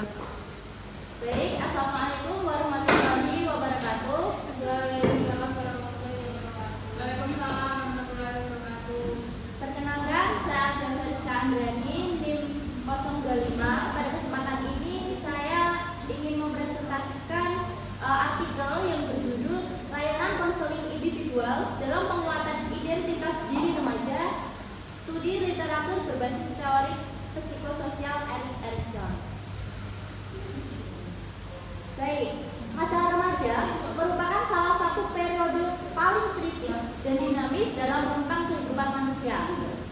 Alhamdulillah. Baik, Assalamualaikum warahmatullahi wabarakatuh. Waalaikumsalam warahmatullahi wabarakatuh. Perkenalkan, saya Agam Fariska Andrani, NIM 025. Pada kesempatan ini saya ingin mempresentasikan artikel yang berjudul Layanan Konseling Individual dalam Penguatan Identitas Diri Remaja, Studi Literatur Berbasis Teori Psikososial Erik Erikson. Baik, masa remaja merupakan salah satu periode paling kritis dan dinamis dalam rentang kehidupan manusia.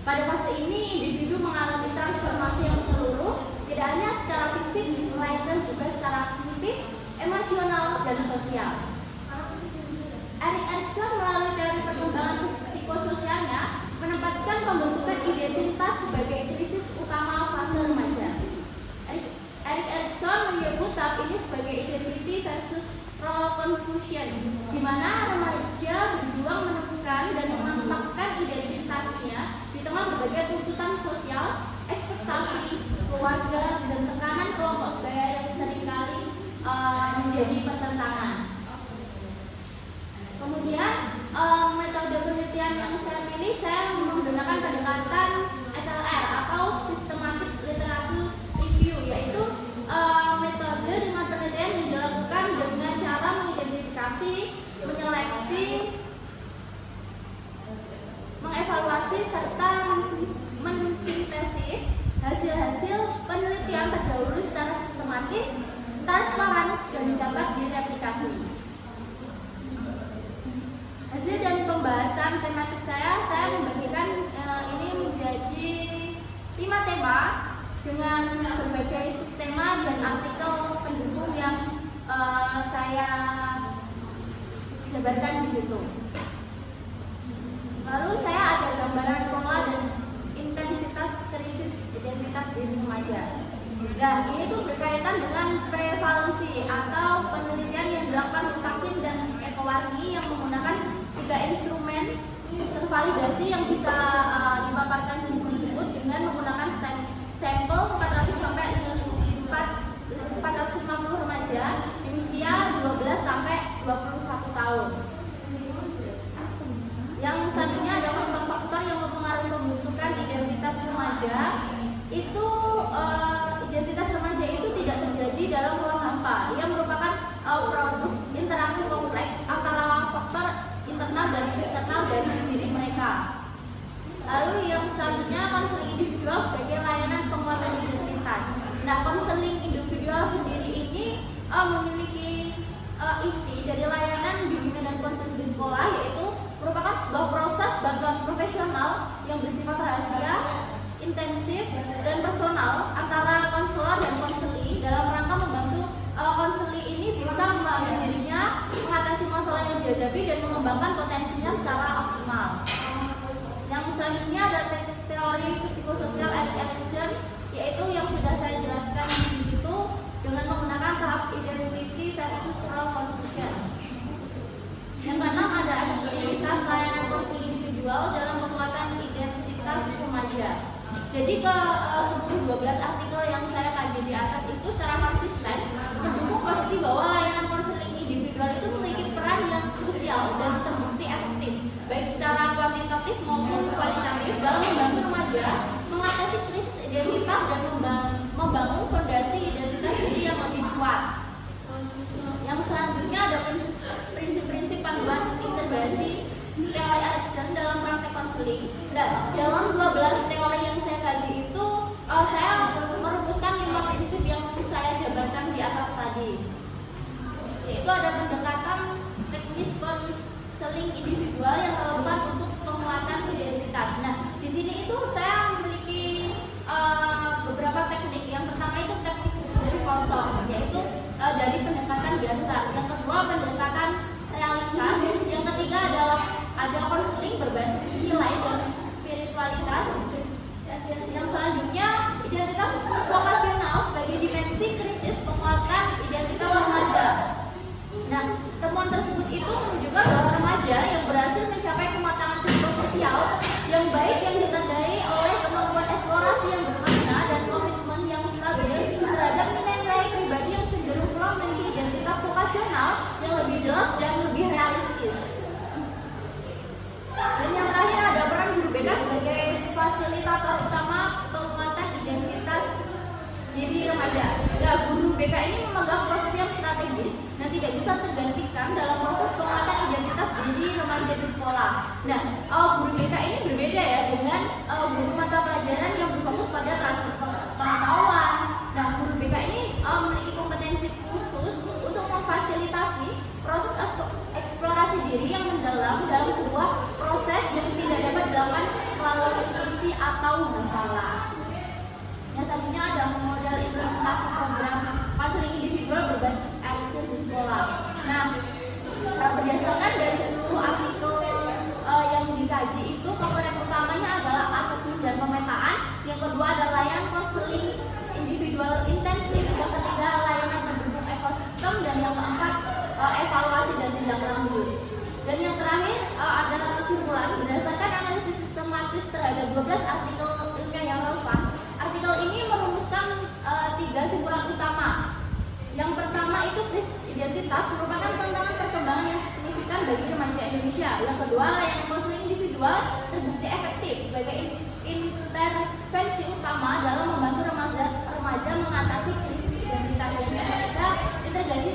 Pada fase ini, individu mengalami transformasi yang menyeluruh, tidak hanya secara fisik, melainkan juga secara kognitif, emosional, dan sosial. Erik Erikson melalui teori perkembangan psikososialnya menempatkan pembentukan identitas sebagai krisis utama fase remaja. Erik Erikson menyebut tahap ini sebagai identity versus role confusion, di mana remaja berjuang menemukan dan memantapkan identitasnya di tengah berbagai tuntutan sosial, ekspektasi, keluarga, dan tekanan kelompok sebaya yang seringkali menjadi pertentangan. Kemudian metode penelitian yang saya pilih, saya menggunakan pendekatan SLR atau Systematic Literature Review, yaitu metode dengan penelitian yang dilakukan dengan cara mengidentifikasi, menyeleksi, mengevaluasi, serta mensintesis hasil-hasil penelitian terdahulu secara sistematis, transparan, dan dapat direplikasi. Hasil dan pembahasan tematik saya membagikan ini menjadi 5 tema dengan berbagai subtema dan artikel pendukung yang saya jabarkan di situ. Lalu saya ada gambaran pola dan intensitas krisis identitas diri remaja. Nah, ini tuh berkaitan dengan prevalensi atau penelitian yang dilakukan Mutakin dan Eko Warni yang menggunakan 3 instrumen tervalidasi yang bisa dipaparkan tersebut dengan menggunakan sampel 400 sampai 450 remaja di usia 12 sampai 21 tahun. Yang satunya ada faktor-faktor yang mempengaruhi pembentukan identitas remaja. Itu identitas remaja itu tidak terjadi dalam ruang hampa. Ia merupakan produk interaksi kompleks antara faktor internal dan eksternal dari diri mereka. Lalu yang selanjutnya, konseling individual sebagai layanan penguatan identitas. Nah, konseling individual sendiri ini memiliki inti dari layanan bimbingan dan konseling di sekolah, yaitu merupakan sebuah proses bantuan profesional yang bersifat rahasia, intensif, dan personal antara konselor dan konseli dalam rangka membantu konseli ini bisa memahami dirinya, mengatasi masalah yang dihadapi, dan mengembangkan potensinya secara optimal. Yang selanjutnya ada teori psikososial Erik Erikson, yaitu yang sudah saya jelaskan di situ dengan menggunakan tahap identity versus role confusion. Yang keenam ada efektivitas layanan konseling individual dalam penguatan identitas remaja. Jadi ke 10-12 artikel yang saya kaji di atas itu secara konsisten mendukung posisi bahwa layanan konseling individual itu memiliki peran yang krusial dan terbukti efektif, baik secara kuantitatif maupun kualitatif dalam membantu remaja mengatasi krisis identitas dan membangun fondasi identitas diri yang lebih kuat. Yang selanjutnya ada prinsip-prinsip panduan integrasi teori Erikson dalam praktek konseling. Nah, dalam 12 teori yang saya kaji itu saya merumuskan 5 prinsip yang saya jabarkan di atas tadi. Yaitu ada pendekatan teknis konseling individual yang relevan untuk penguatan identitas. Nah, di sini itu saya memiliki beberapa teknik. Yang pertama itu teknik diskusi kosong, yaitu dari pendekatan Gestalt. Yang kedua pendekatan realitas. Yang ketiga adalah ada konseling berbasis nilai dan spiritualitas. Yang selanjutnya identitas vokasional sebagai dimensi kritis penguatan identitas remaja. Nah, temuan tersebut itu menunjukkan bahwa remaja yang berhasil mencapai kematangan psikososial yang baik yang ditandai oleh kemampuan eksplorasi yang bermakna dan komitmen yang stabil terhadap nilai-nilai remaja. Nah, guru BK ini memegang posisi yang strategis dan tidak bisa tergantikan dalam proses penguatan identitas diri remaja di sekolah. Nah, guru BK ini berbeda ya dengan guru mata pelajaran yang berfokus pada transfer pengetahuan. Nah, guru BK ini memiliki kompetensi khusus untuk memfasilitasi proses eksplorasi diri yang mendalam dalam sebuah proses yang tidak dapat dilakukan melalui instruksi atau hafalan. Yang selanjutnya ada model implementasi program konseling individual berbasis Erikson di sekolah. Nah, berdasarkan dari seluruh artikel yang dikaji itu, komponen utamanya adalah asesmen dan pemetaan. Yang kedua adalah layanan konseling individual intensif. Yang ketiga layanan pendukung ekosistem, dan yang keempat evaluasi dan tindak lanjut. Dan yang terakhir ada kesimpulan berdasarkan analisis sistematis terhadap 12 artikel ilmiah yang relevan. Artikel ini merumuskan 3 simpulan utama. Yang pertama itu krisis identitas merupakan tantangan perkembangan yang signifikan bagi remaja Indonesia. Yang kedua, layanan konseling individual terbukti efektif sebagai intervensi utama dalam membantu remaja mengatasi krisis identitas. Dan yang ketiga, integrasi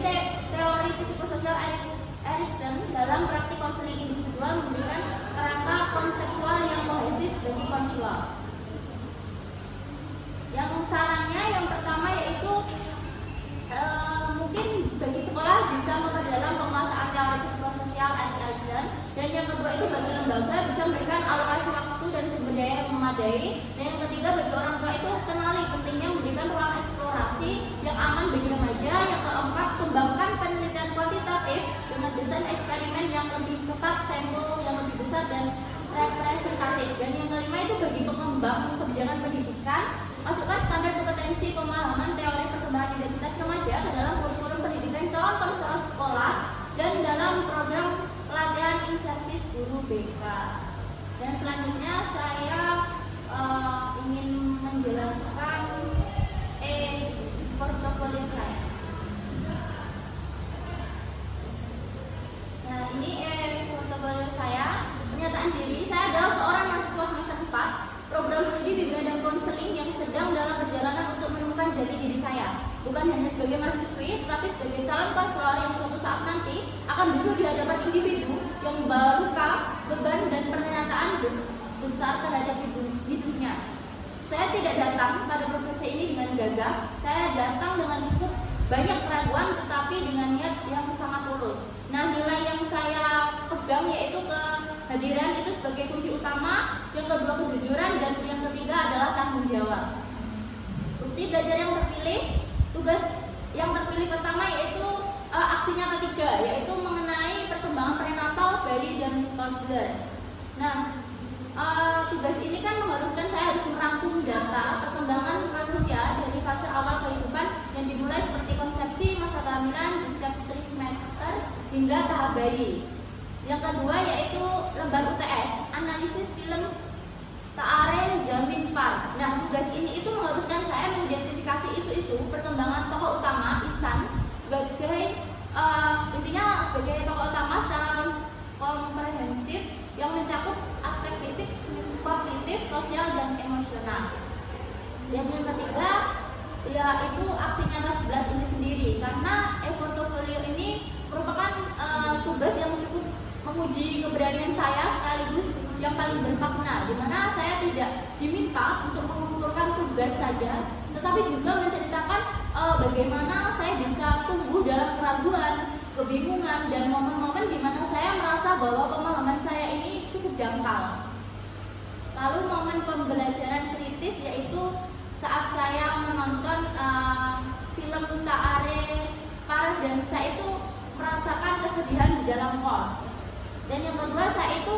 teori psikososial Erikson dalam praktik konseling individual memberikan kerangka konseptual yang kohesif bagi konselor. Yang sarannya yang pertama yaitu mungkin bagi sekolah bisa memperdalam penguasaan teori psikososial Erikson, dan yang kedua itu bagi lembaga bisa memberikan alokasi waktu dan sumber daya yang memadai, dan yang ketiga bagi orang tua itu kenali pentingnya memberikan ruang eksplorasi yang aman bagi remaja. Yang keempat, kembangkan penelitian kuantitatif dengan desain eksperimen yang lebih ketat, sampel yang lebih besar dan representatif. Dan yang kelima itu bagi pengembang kebijakan pendidikan, masukkan standar kompetensi pemahaman teori perkembangan identitas remaja ke dalam kurikulum pendidikan calon konselor sekolah dan dalam program pelatihan in-service guru BK. Dan selanjutnya saya ingin menjelaskan portofolio saya. Nah, ini portofolio saya. Pernyataan diri, saya adalah seorang mahasiswa semester 4 program studi bimbingan dan konseling yang sedang dalam perjalanan untuk menemukan jati diri saya, bukan hanya sebagai mahasiswi, tetapi sebagai calon konselor yang suatu saat nanti akan duduk di hadapan individu yang membawa luka, beban, dan pernyataan besar terhadap hidupnya. Saya tidak datang pada profesi ini dengan gagah, saya datang dengan cukup banyak keraguan tetapi dengan niat yang sangat tulus. Nah, nilai yang saya pegang yaitu kehadiran itu sebagai kunci utama, yang kedua kejujuran, dan yang ketiga adalah tanggung jawab. Bukti belajar yang terpilih, tugas yang terpilih pertama yaitu aksinya ketiga, yaitu mengenai perkembangan prenatal bayi dan toddler. Nah, tugas ini kan mengharuskan saya harus merangkum data perkembangan manusia dari fase awal kehidupan yang dimulai seperti konsepsi, masa kehamilan, di setiap trimester hingga tahap bayi. Yang kedua yaitu lembar UTS, analisis film Taare Zamin Park. Nah, tugas ini itu mengharuskan saya mengidentifikasi isu-isu perkembangan tokoh utama Ihsan sebagai intinya sebagai tokoh utama secara komprehensif yang mencakup aspek fisik, kognitif, sosial, dan emosional. Dan yang ketiga yaitu aksi nyata 11 ini sendiri, karena portofolio ini merupakan tugas yang cukup menguji keberanian saya sekaligus yang paling bermakna, di mana saya tidak diminta untuk mengumpulkan tugas saja, tetapi juga menceritakan bagaimana saya bisa tumbuh dalam keraguan, kebingungan, dan momen-momen di mana saya merasa bahwa pemahaman saya ini cukup dangkal. Lalu momen pembelajaran kritis yaitu saat saya menonton film Taare Park dan saya itu merasakan kesedihan di dalam kos. Dan yang kedua saya itu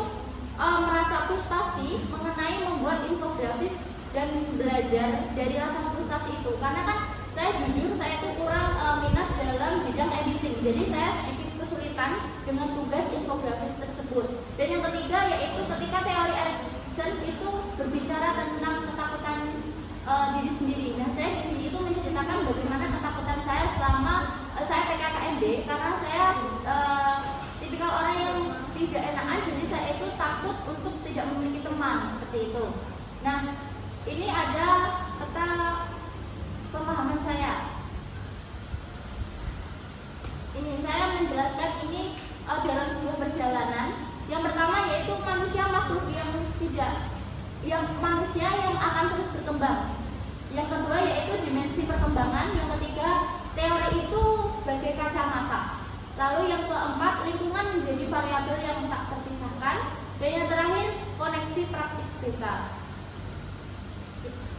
merasa frustasi mengenai membuat infografis dan belajar dari rasa frustasi itu, karena kan saya jujur saya itu kurang minat dalam bidang editing, jadi saya sedikit kesulitan dengan tugas infografis tersebut. Dan yang ketiga yaitu ketika teori Erikson itu berbicara tentang ketakutan diri sendiri. Nah, saya di sini itu menceritakan bagaimana ketakutan saya selama saya PKKMB, karena saya tipikal orang yang tidak enakan, jadi saya itu takut untuk tidak memiliki teman seperti itu. Nah, ini ada peta pemahaman saya. Ini saya menjelaskan ini dalam sebuah perjalanan. Yang pertama yaitu manusia makhluk yang manusia yang akan terus berkembang. Yang kedua yaitu dimensi perkembangan. Yang ketiga, teori itu sebagai kacamata. Lalu yang keempat, lingkungan menjadi variabel yang tak terpisahkan. Dan yang terakhir, koneksi praktik BK.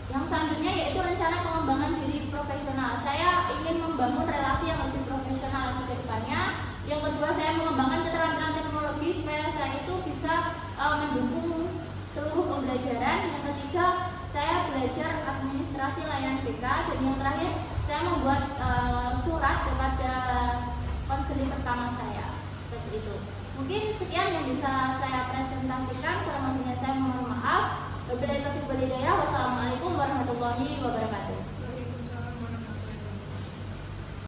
Yang selanjutnya yaitu rencana pengembangan diri profesional. Saya ingin membangun relasi yang lebih profesional lagi ke depannya. Yang kedua, saya mengembangkan keterampilan teknologi supaya saya itu bisa mendukung seluruh pembelajaran. Yang ketiga, saya belajar administrasi layanan BK. Dan yang terakhir, saya membuat surat kepada konseling pertama saya. Seperti itu. Mungkin sekian yang bisa saya presentasikan. Kurang lebihnya saya mohon maaf. Wabillahi taufiq wal